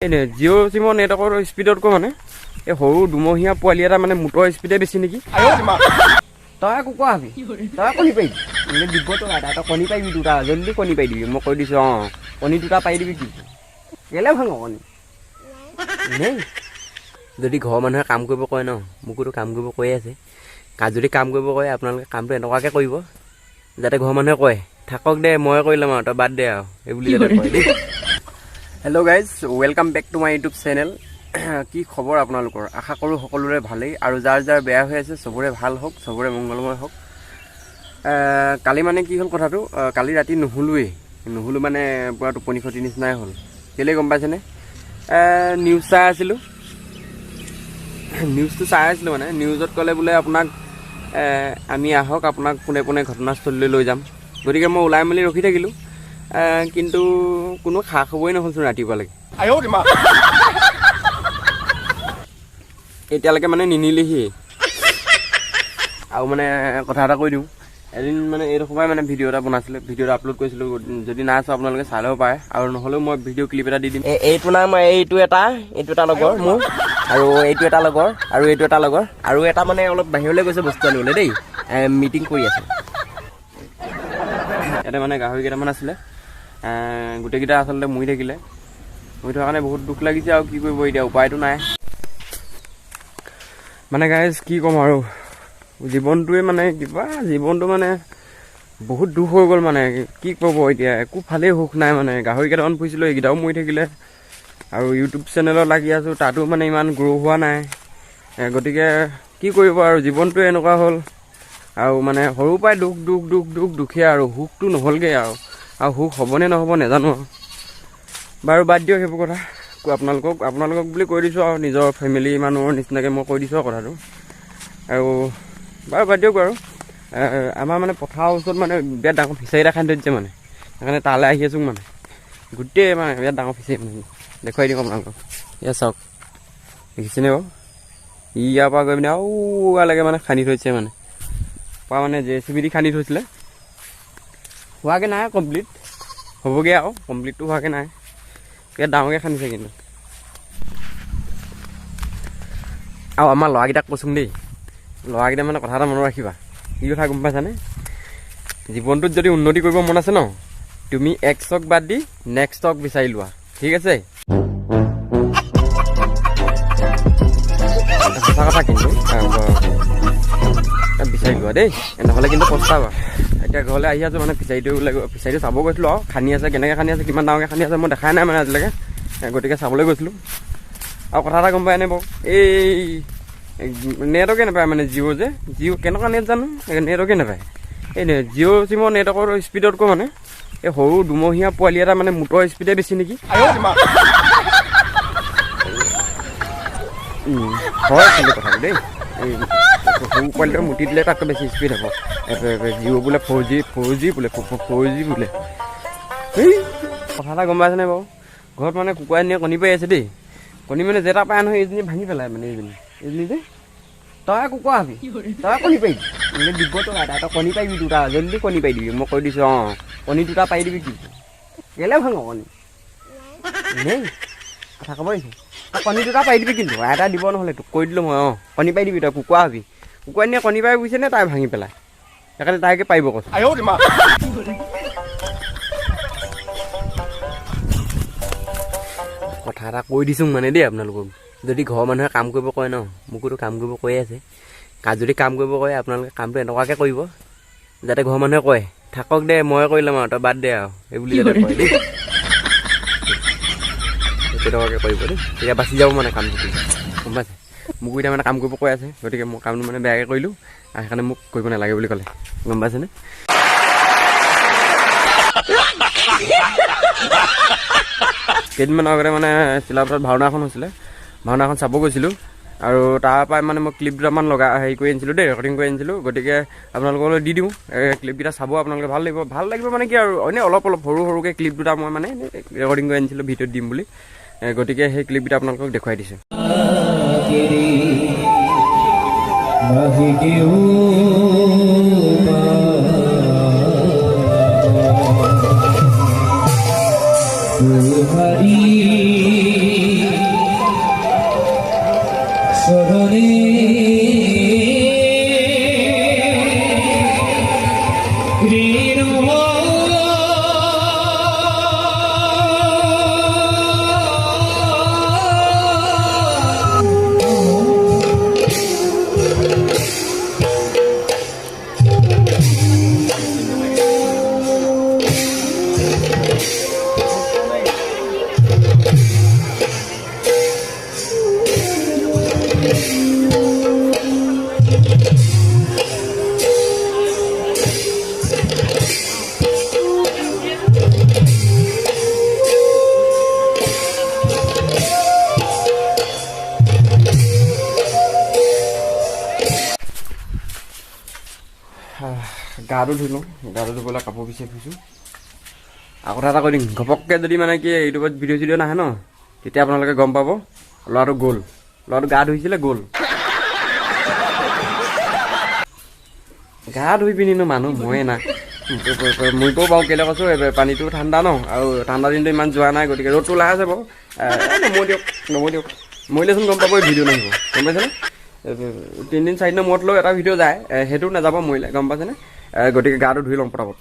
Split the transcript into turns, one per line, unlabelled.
এনে জিঅ' চিমৰ নেটৱৰ্কৰ স্পীডতকৈ মানে এই সৰু দুমহীয়া পোৱালি এটা মানে মোটৰ স্পীডে বেছি নেকি? তই একো কোৱা হবি, তই কণী পাৰিবি দিব তই এটা কণী পাৰিবি দুটা, জল্দি কণী পাৰি দিবি। মই কৈ দিছোঁ অঁ কণী দুটা পাৰি দিবি। কি কেলে ভাঙ কণী এনেই যদি ঘৰৰ মানুহে কাম কৰিব কয় ন, মোকোতো কাম কৰিব কৈয়ে আছে। যদি কাম কৰিব কয় আপোনালোকে কামটো এনেকুৱাকৈ কৰিব যাতে ঘৰৰ মানুহে কয় থাকক দে মই কৰি ল'ম আৰু তই বাদ দে আৰু এইবুলি যাতে কয় দেই। Hello' guys, welcome back to my YouTube channel. কি খবৰ আপোনালোকৰ? আশা কৰোঁ সকলোৰে ভালেই, আৰু যাৰ যাৰ বেয়া হৈ আছে চবৰে ভাল হওক, চবৰে মংগলময় হওক। কালি মানে কি হ'ল কথাটো, কালি ৰাতি নুশুলোঁ মানে পূৰা টোপনি ক্ষতি নিচিনাই হ'ল। কেলৈ গম পাইছেনে? নিউজটো চাই আছিলোঁ মানে নিউজত ক'লে বোলে আপোনাক আমি আহক আপোনাক পোনে পোনে ঘটনাস্থলীলৈ লৈ যাম। গতিকে মই ওলাই মেলি ৰখি থাকিলোঁ, কিন্তু কোনো খা খবৰেই নহ'লচোন ৰাতিপুৱালৈকে। এতিয়ালৈকে মানে নিনিলেহি। আৰু মানে কথা এটা কৈ দিওঁ, এদিন মানে এইডোখৰ পৰাই মানে ভিডিঅ' এটা বনাইছিলোঁ, ভিডিঅ' এটা আপলোড কৰিছিলোঁ। যদি নাই চোৱা আপোনালোকে চাই ল'ব পাৰে, আৰু নহ'লেও মই ভিডিঅ' ক্লিপ এটা দি দিম। এইটো নাম এইটো এটা লগৰ মোৰ, আৰু এইটো এটা লগৰ, আৰু এইটো এটা লগৰ, আৰু এটা মানে অলপ বাহিৰলৈ গৈছে বস্তু আনিবলৈ দেই, মিটিং কৰি আছে। ইয়াতে মানে গাহৰি কেইটামান আছিলে, গোটেইকেইটা আচলতে মৰি থাকিলে। মৰি থকাৰ কাৰণে বহুত দুখ লাগিছে, আৰু কি কৰিব এতিয়া উপায়টো নাই। মানে গাইজ কি ক'ম আৰু, জীৱনটোৱে মানে জীৱনটো মানে বহুত দুখ হৈ গ'ল। মানে কি ক'ব এতিয়া, একো ফালেই সুখ নাই। মানে গাহৰি কেইটামান পুহিছিলোঁ, এইকেইটাও মৰি থাকিলে। আৰু ইউটিউব চেনেলত লাগি আছোঁ, তাতো মানে ইমান গ্ৰ' হোৱা নাই। গতিকে কি কৰিব আৰু, জীৱনটোৱে এনেকুৱা হ'ল। আৰু মানে সৰুৰ পৰাই দুখে আৰু সুখটো নহ'লগৈ আৰু সুখ হ'বনে নহ'ব নাজানো আৰু। বাৰু বাদ দিয়ক সেইবোৰ কথা। আপোনালোকক বুলি কৈ দিছোঁ আৰু নিজৰ ফেমিলি মানুহৰ নিচিনাকৈ মই কৈ দিছোঁ আৰু কথাটো। আৰু বাৰু বাদ দিয়ক বাৰু। আমাৰ মানে পথাৰৰ ওচৰত মানে বিৰাট ডাঙৰ ফিচাৰী এটা খান্দি থৈছে মানে, সেইকাৰণে তালৈ আহি আছোঁ। মানে গোটেই মানে বিৰাট ডাঙৰ ফিচাৰী মানে দেখুৱাই দিওঁ আপোনালোকক। এয়া চাওক, দেখিছেনে বাৰু? ইয়াৰ পৰা গৈ পিনে আৰু ইয়ালৈকে মানে খান্দি থৈছে মানে, পৰা মানে JCB দি খান্দি থৈছিলে। হোৱাকৈ নাই কমপ্লিট, হ'বগৈ আৰু কমপ্লিটটো হোৱাকৈ নাই। ইয়াত ডাঙৰকৈ খান্দিছে কিন্তু। আৰু আমাৰ ল'ৰাকেইটাক কৈছোং দেই, ল'ৰাকেইটা মানে কথা এটা মনত ৰাখিবা। কি কথা গম পাইছানে? জীৱনটোত যদি উন্নতি কৰিব মন আছে ন, তুমি এক্সক বাদ দি নেক্সটক বিচাৰি লোৱা, ঠিক আছে? সঁচা কথা কিন্তু বিচাৰি লোৱা দেই, নহ'লে কিন্তু পস্তাবা। এতিয়া ঘৰলৈ আহি আছোঁ, মানে ফিচাৰীটো চাব গৈছিলোঁ আৰু খান্দি আছে, কেনেকৈ খান্দি আছে, কিমান ডাঙৰকৈ খান্দি আছে মই দেখাই নাই মানে আজিলৈকে। গতিকে চাবলৈ গৈছিলোঁ। আৰু কথা এটা গম পাই নাই বাৰু, এই নেটৱৰ্কে নাপায় মানে জিঅ' কেনেকুৱা নেট জানো, নেটৱৰ্কে নাপায়। এই জিঅ' চিমৰ নেটৱৰ্কৰ স্পীডতকৈ মানে এই সৰু দুমহীয়া পোৱালি এটা মানে মোটৰ স্পীডে বেছি নেকি? হয় কিন্তু কথাটো দেই, এই সৰু পোৱালিটো মুটি দিলে তাতকৈ বেছি স্পীড হ'ব। জিঅ' বোলে 4G বোলে 4G বোলে। এই কথা এটা গম পাইছেনে বাৰু? ঘৰত মানে কুকুৰা এজনীয়ে কণী পাৰি আছে দেই। কণী মানে যেটা পায় নহয়, এইজনী ভাঙি পেলাই মানে এইজনী যে। তই একো কোৱা হবি, তই কণী পাৰিবি দিব তই এটা কণী পাৰিবি দুটা, জল্দি কণী পাৰি দিবি। মই কৈ দিছোঁ অঁ কণী দুটা পাৰি দিবি। কি কেলে ভাঙ কণী এনেই কথা ক'ব দিছোঁ। তই কণী দুটা পাৰি দিবি, কিন্তু এটা দিব নহ'লে তোক কৈ দিলোঁ মই। অঁ কণী পাৰি দিবি, তই কুকুৰা হবি। কুকুৰা এজনীয়ে কণী পাৰি বুজিছেনে, তাই ভাঙি পেলাই, সেইকাৰণে তাইকে পাৰিব কৈছোঁ। কথা এটা কৈ দিছোঁ মানে দেই আপোনালোকক, যদি ঘৰৰ মানুহে কাম কৰিব কয় ন, মোকোতো কাম কৰিব কৈয়ে আছে। যদি কাম কৰিব কয় আপোনালোকে কামটো এনেকুৱাকৈ কৰিব যাতে ঘৰৰ মানুহে কয় থাকক দে মই কৰি ল'ম আৰু তই বাদ দে আৰু এইবুলি যাতে কয় দেই। তেনেকুৱাকৈ কৰিব দেই, তেতিয়া বাচি যাব মানে কামটো, গম পাইছে? মোকো এতিয়া মানে কাম কৰিব কৈ আছে, গতিকে মই কামটো মানে বেয়াকৈ কৰিলোঁ, আৰু সেইকাৰণে মোক কৰিব নালাগে বুলি ক'লে, গম পাইছেনে? কেইদিনমানৰ আগতে মানে চিলাপথাৰত ভাওনা এখন হৈছিলে, ভাওনাখন চাব গৈছিলোঁ। আৰু তাৰপৰা মানে মই ক্লিপ দুটামান হেৰি কৰি আনিছিলোঁ দেই, ৰেকৰ্ডিং কৰি আনিছিলোঁ। গতিকে আপোনালোকলৈ দি দিওঁ, ক্লিপকেইটা চাব আপোনালোকে, ভাল লাগিব মানে কি আৰু এনেই অলপ সৰুকৈ ক্লিপ দুটা মই মানে ৰেকৰ্ডিং কৰি আনিছিলোঁ ভিডিঅ'ত দিম বুলি। গতিকে সেই ক্লিপকেইটা আপোনালোকক দেখুৱাই দিছোঁ। हरी গাটো ধুই লওঁ, গাটো ধুই পেলাই কাপোৰ বিচাৰি ফুৰিছোঁ। আৰু কথা এটা কৈ দিম, ঘপককৈ যদি মানে কি ইউটিউবত ভিডিঅ' চিডিঅ' নাহে ন, তেতিয়া আপোনালোকে গম পাব ল'ৰাটো গ'ল, ল'ৰাটো গা ধুইছিলে গ'ল। গা ধুই পিনিনো মানুহ ময়ে না মৰিবও বাৰু, কেলৈ কৈছোঁ পানীটো ঠাণ্ডা ন, আৰু ঠাণ্ডা দিনটো ইমান যোৱা নাই, গতিকে ৰ'দটো ওলাই আছে বাৰু। নমৰি দিয়ক মৰিলেচোন গম পাব ভিডিঅ' নাহিব, গম পাইছেনে? 3 দিন 4 দিনৰ মূৰত লৈ এটা ভিডিঅ' যায়, সেইটো নাযাব মৰিলে, গম পাইছেনে? গতিকে গাটো ধুই লওঁ পটাপট।